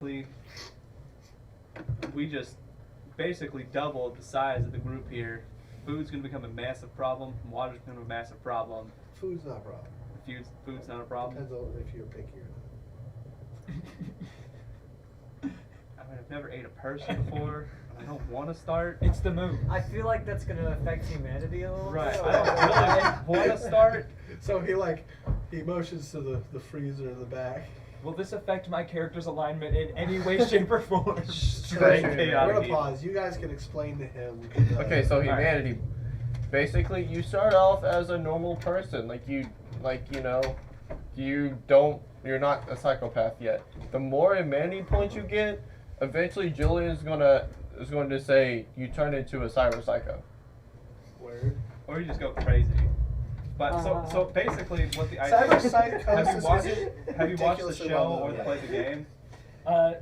we just basically doubled the size of the group here. Food's going to become a massive problem. Water's going to be a massive problem. Food's not a problem. Food's not a problem. Depends on if you're picky or not. I mean, I've never ate a person before. I don't want to start. It's the moon. I feel like that's gonna affect humanity a little Right. bit. I don't really want to start. So he motions to the freezer in the back. Will this affect my character's alignment in any way, shape, or form? Straight We're chaotic. gonna pause. You guys can explain to him. Okay, so humanity. Basically, you start off as a normal person. You're not a psychopath yet. The more humanity points you get, eventually Julian is going to say you turn into a cyber psycho. Word. Or you just go crazy. But so basically, what the idea Cyber is, psychosis have you watched the ridiculously show well or known. played the game?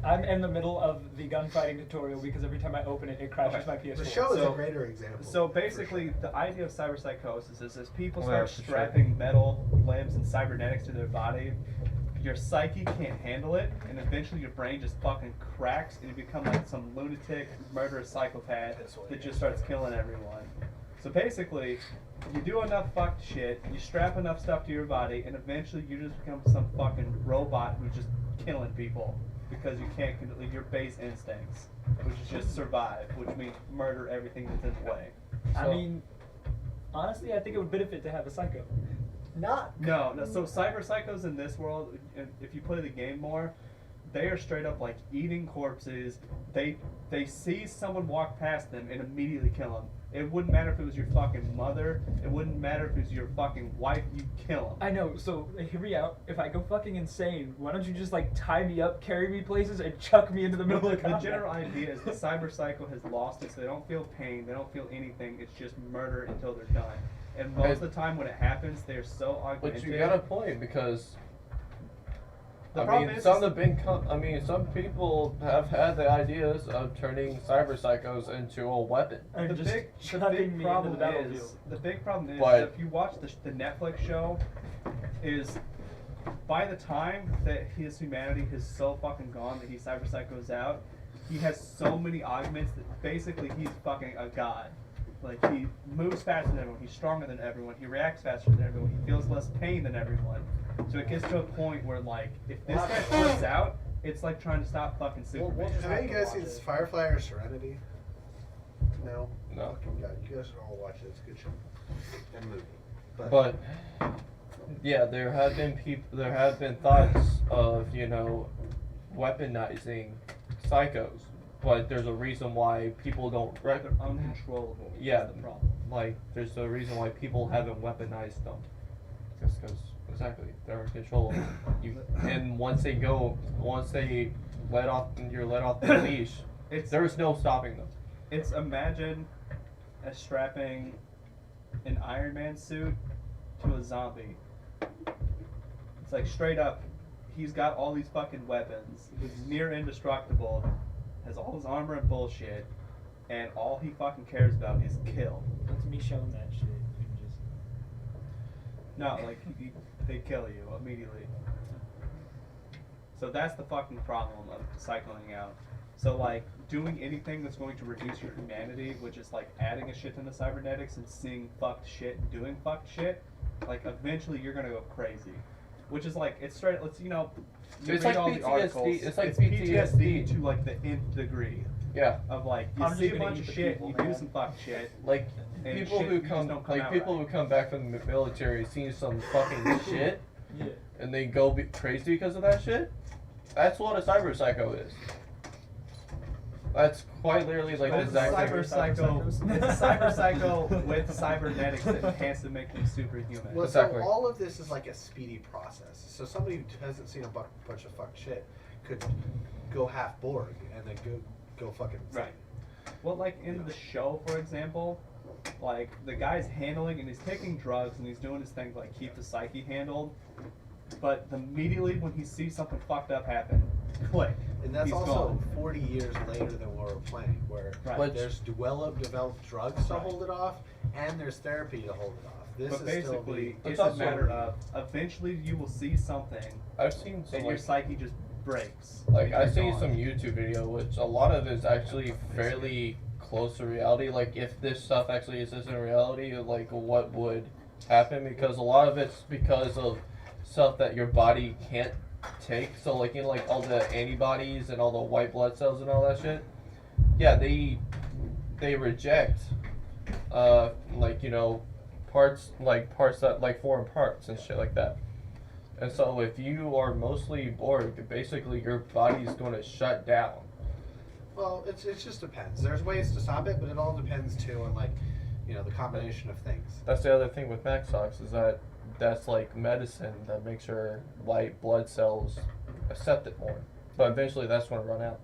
I'm in the middle of the gunfighting tutorial because every time I open it, it crashes Okay. my PS4. The show is So- a greater example. So for basically, sure. the idea of cyberpsychosis is as people Well, start that's for strapping metal limbs and cybernetics to their body, your psyche can't handle it, and eventually your brain just fucking cracks, and you become like some lunatic, murderous psychopath that just starts killing everyone. So basically, you do enough fucked shit, you strap enough stuff to your body, and eventually you just become some fucking robot who's just killing people because you can't control your base instincts, which is just survive, which means murder everything that's in the way. I mean, honestly, I think it would benefit to have a psycho. Not. No. So cyber psychos in this world, if you play the game more, they are straight up like eating corpses. They see someone walk past them and immediately kill them. It wouldn't matter if it was your fucking mother. It wouldn't matter if it was your fucking wife. You kill them. I know, so hear me out. If I go fucking insane, why don't you just like tie me up, carry me places, and chuck me into the middle of The combat? general idea is the cyber psycho has lost it, so they don't feel pain. They don't feel anything. It's just murder until they're done. And most of the time when it happens, they're so augmented. But you got a point because The I problem mean, is- some people have had the ideas of turning cyber psychos into a weapon. And the just big chucking me into problem the battlefield. is the big problem is But- if you watch the Netflix show, is by the time that his humanity is so fucking gone that he cyber psychos out, he has so many augments that basically he's fucking a god. Like he moves faster than everyone, he's stronger than everyone, he reacts faster than everyone, he feels less pain than everyone. So it gets to a point where like if this guy flips out, it's like trying to stop fucking Superman. just Have any of you guys watch seen it. Firefly or Serenity? No. No. Fucking God, you guys should all watch it. It's a good show and movie. But yeah, there have been thoughts of weaponizing psychos, but there's a reason why people don't They're uncontrollable. Yeah. That's the problem. like there's a reason why people haven't weaponized them. Just because exactly they're uncontrollable. And once they let off the leash, It's there's no stopping them. It's imagine strapping an Iron Man suit to a zombie. It's like straight up, he's got all these fucking weapons. He's near indestructible, has all his armor and bullshit, and all he fucking cares about is kill. That's me showing that shit. You can just... No, like they kill you immediately. So that's the fucking problem of cycling out. So like doing anything that's going to reduce your humanity, which is like adding a shit ton of cybernetics and seeing fucked shit and doing fucked shit, like eventually you're gonna go crazy. Which is like it's straight. You It's read like all the PTSD. articles. It's like PTSD to like the nth degree Yeah, of like you I'm see just a gonna bunch eat of the shit, people, you do man. some fucked shit. like And people shit, who you just come don't come out people right. who come back from the military see some fucking shit Yeah. and they go crazy because of that shit. That's what a cyber psycho is. That's quite literally like But the it's a exact cyber psycho. It's a cyber psycho with cybernetics that enhance to make them superhuman. Well, Exactly. so all of this is like a speedy process. So somebody who hasn't seen a bunch of fucked shit could go half Borg and then go fucking insane. Right. Well, like in the show, for example, like the guy's handling and he's taking drugs and he's doing his thing to like keep the psyche handled. But immediately when he sees something fucked up happen, click. And that's he's also gone. 40 years later than what we're playing, where Right. there's developed drugs to Right. hold it off, and there's therapy to hold it off. This But is still basically, It's it's a also- matter of eventually you will see something I've seen some and your like psyche just breaks. Like I You're see gone. some YouTube video, which a lot of it is actually fairly close to reality. Like if this stuff actually exists in reality, like what would happen? Because a lot of it's because of stuff that your body can't take. So like like all the antibodies and all the white blood cells and all that shit. Yeah, they reject like parts that like foreign parts and shit like that. And so if you are mostly Borg, basically your body's going to shut down. Well, it just depends. There's ways to stop it, but it all depends too on like, the combination of things. That's the other thing with Maxox is that that's like medicine that makes your white blood cells accept it more. But eventually that's going to run out.